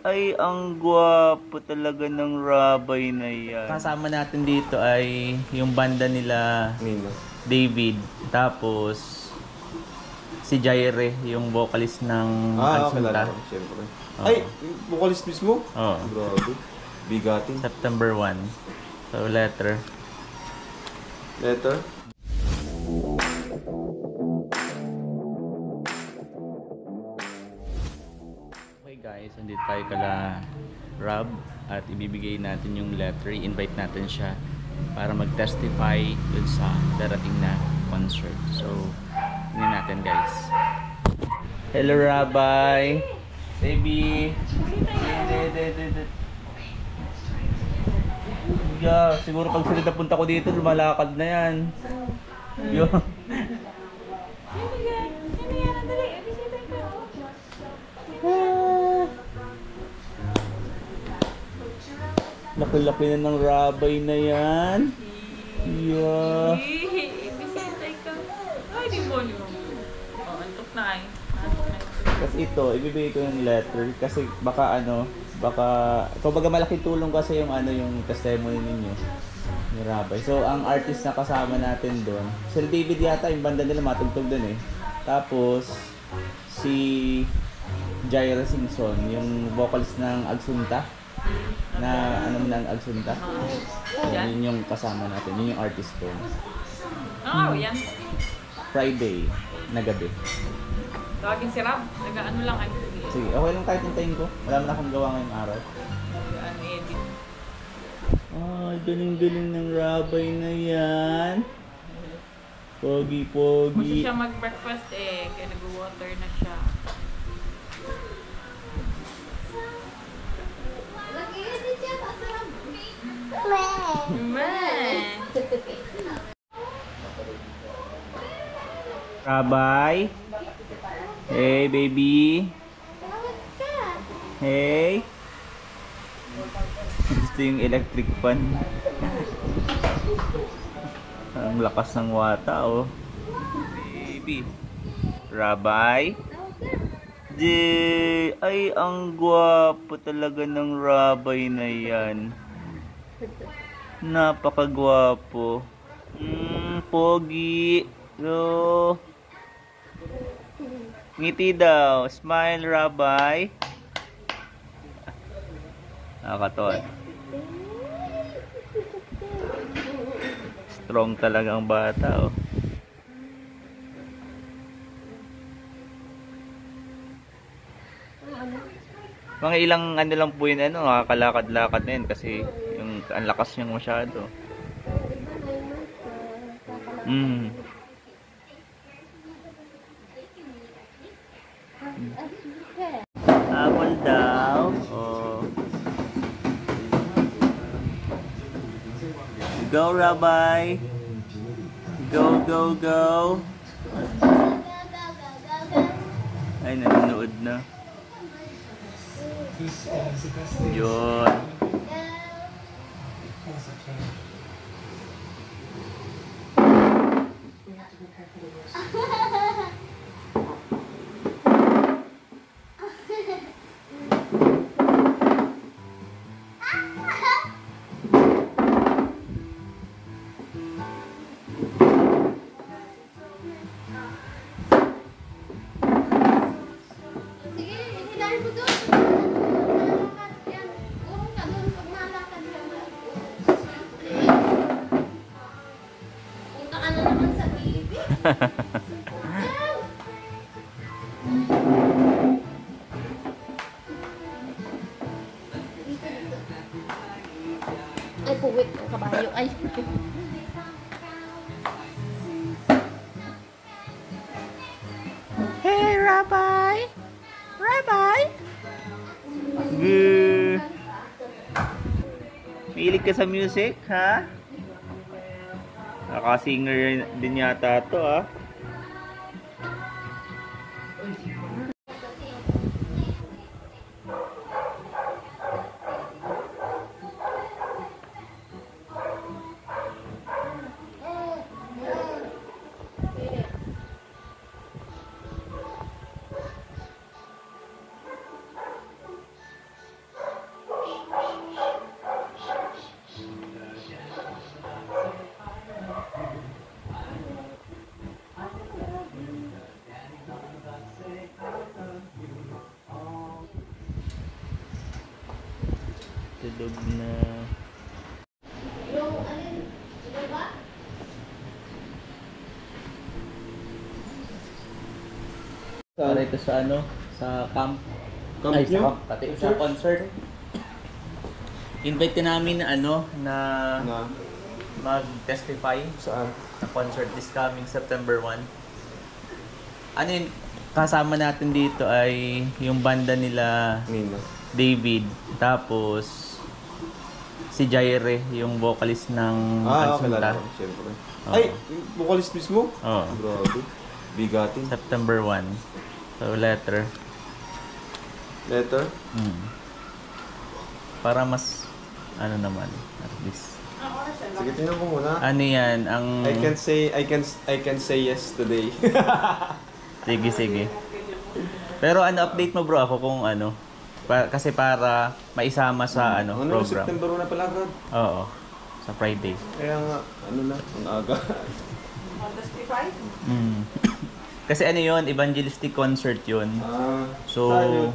Ay, ang gwapo talaga ng rabay na yan. Kasama natin dito ay yung banda nila Nino. David. Tapos si Jaire, yung vocalist ng Kilala Agsunta. ko, siyempre. Oo. Ay, vocalist mismo? Oo. Grabe. Bigatin. September 1. So, letter. Letter? Okay guys, andito tayo kala Rob at ibibigay natin yung letter. I-invite natin siya para mag-testify dun sa darating na concert. So, tingnan natin guys. Hello Rabbi! Baby! Yeah, siguro pag sila napunta ko dito, lumalakad na yan. Yo. Laki-laki na ng rabay na yan. Yeah. Bisitay ka. Ay, di mo nyo. Oh, antok na ay. Kasi ito, ibibigay ko yung letter kasi baka kumbaga malaking tulong kasi yung yung testimony ninyo ni Rabay. So, ang artist na kasama natin doon, Sir David yata, yung banda nila matugtog doon eh. Tapos, si Jaira Simpson, yung vocalist ng Agsunta, na ng Agsunta. So, yun yung kasama natin, yun yung artist ko. Ano yan? Friday na gabi. Tawagin si Rob. Nag-ano lang ay. Sige, okay lang kahit hintayin ko. Wala mo na akong gawa ngayong araw. Nag-ano edit. Galing-galing ng rabay na yan. Gusto Pogi-pogi. siya mag-breakfast eh. Kaya nag-water na siya. Meh. Rabay. Hey, baby. Hey. Gusto yung electric fan. Ang lakas ng wata, oh. Baby. Rabay. Ay, ang gwapo talaga ng rabay na yan. Napakagwapo. Pogi. So, ngiti daw. Smile, Rabay. Nakakatawa. Strong talaga ang bata, oh. Mga ilang lang po yun, nakakalakad-lakad na yun kasi yung ang lakas niyang masyado. Habol daw. Oh. Go, Rabay. Go, go, go. Ay, nanonood na. Yun. Ay, puwit ang kabayo. Ay. Hey, Rabay! Rabay! Good! Mahilig ka sa music, ha? Nakasinger din yata to, ha? Bilog na. Yung alin? Ito ba? Para ito sa ano? Sa camp. Camp Ay, nyo? sa camp. Pati sa concert. Invite ka namin na ano, na Na? mag-testify Saan? sa concert this coming September 1. Ano yun, kasama natin dito ay yung banda nila Nino. David, tapos si Jaire, yung vocalist ng Ah, Ansunta. kilala ko, siyempre. Oo. Ay, yung vocalist mismo? Oo. Grabe. Bigatin. September 1. So, letter. Letter? Mm. Para mas, ano naman, at least. Sige, tingnan ko muna. Ano yan, ang... I can say yes today. Sige, sige. Pero ano, update mo bro ako kung ano. Kasi para maisama sa ano, Ano, program. September na pala agad. Oo. Sa Friday. Kaya nga, ano na, ang aga. Mm. Kasi ano yun, evangelistic concert yun. Ah, So, saan yun?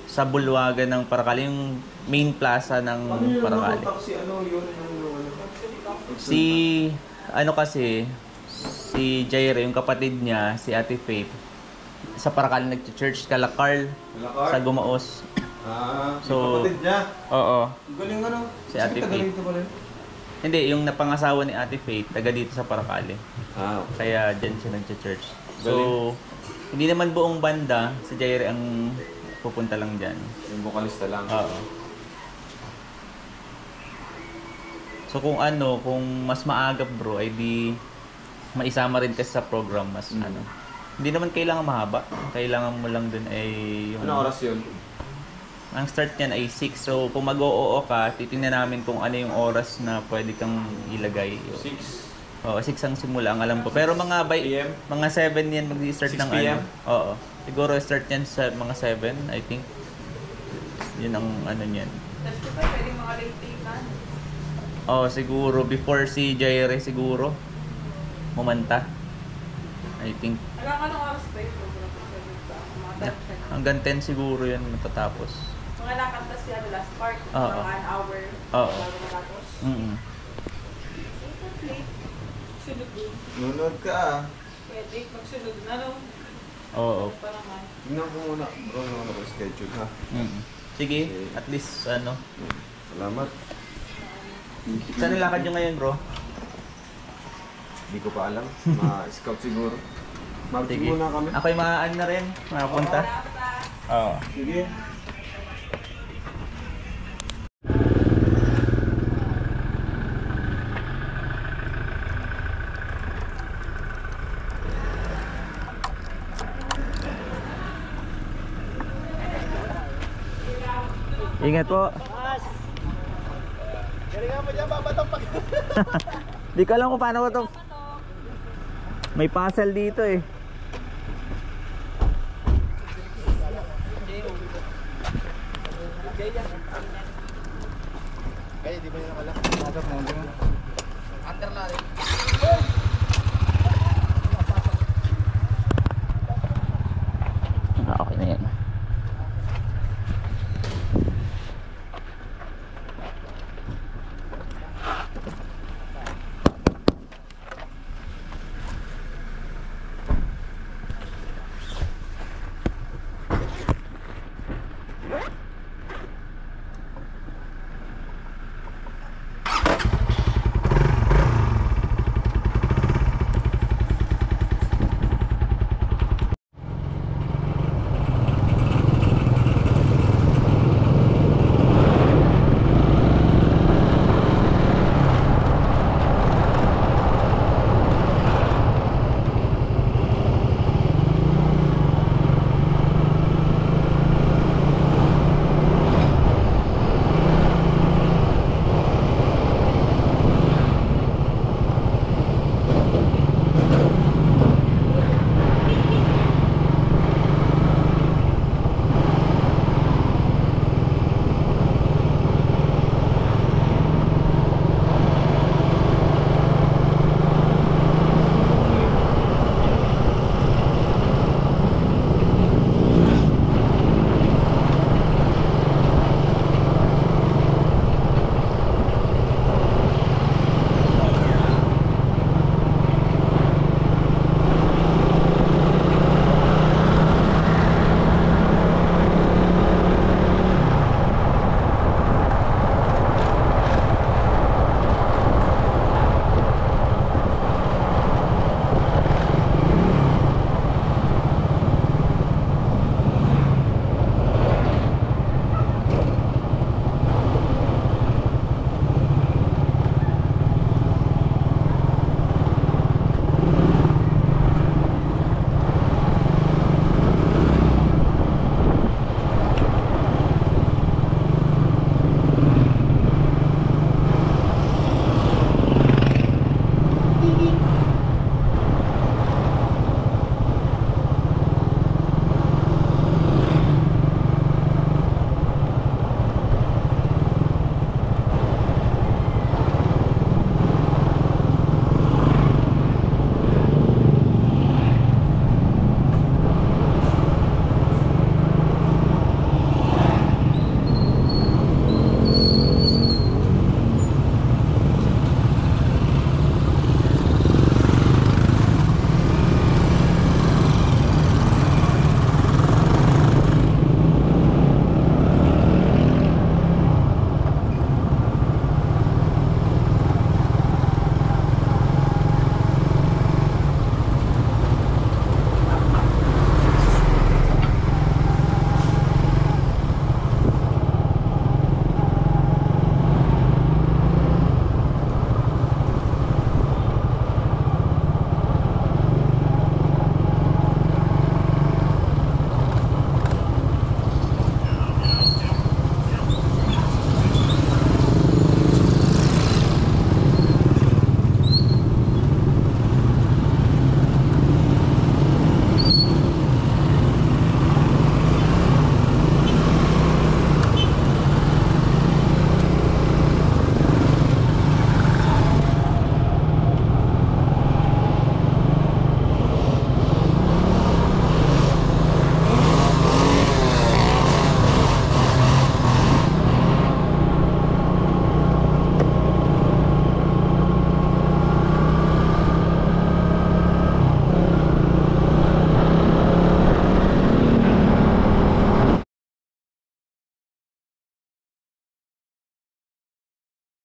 sa bulwagan ng Paracali, yung main plaza ng Ano yun, Paracali. Si ano, yun, Si, ano kasi, si Jaire, yung kapatid niya, si Ate Faith, sa Paracali nag-church, kala Carl, Malakar? sa Gumaos. Ah, So, yung kapatid niya. Oo. Galing ano? Si Ate Taga Faith. rito pala yun? Hindi, yung napangasawa ni Ate Faith, taga dito sa Paracali. Ah, Kaya dyan siya nag-church. So, Galing. hindi naman buong banda, si Jaire ang pupunta lang dyan. yung vocalista lang. Oo. So kung ano, kung mas maaga bro, ay di maisama rin kasi sa program mas ano. Hindi naman kailangan mahaba. Ang kailangan mo lang dun ay yung... Anong oras yun? Ang start niyan ay 6. So kung mag-oo ka, titingnan namin kung ano yung oras na pwede kang ilagay. 6 Oo, 6 ang simula, ang alam ko. Pero mga by PM? mga 7 yan mag-start 6 ng PM? ano. Oo. Siguro start yan sa mga 7, I think. Yun ang ano niyan. Testify, pwede mga late na. Oh, siguro before si Jaire siguro mumanta. I think Hanggang anong oras ba yung program ko sa dito? Mga 10. hanggang 10 siguro 'yan matatapos. Mga nakanta siya the last part. Oo. Mga an hour. Oo. Bago matapos. Mm. Late. Sunod din. Nunod ka ah. Pwede. Magsunod na no? Oo. Ano pa naman? Tingnan ko muna. Bro, ano ko schedule ha. Mm. Sige, at least ano. Salamat. Saan nilakad nyo ngayon, bro? Hindi ko pa alam. Ma-scout siguro. Mag-scout Sige. muna kami. Ako'y maaan na rin, makapunta. Oo. Sige. Ingat po. Galingan mo dyan, babatok pag... Di ko alam kung paano ko to. May puzzle dito eh. Kaya di ba yung nakala? Nakasap mo, di ba? Under na rin.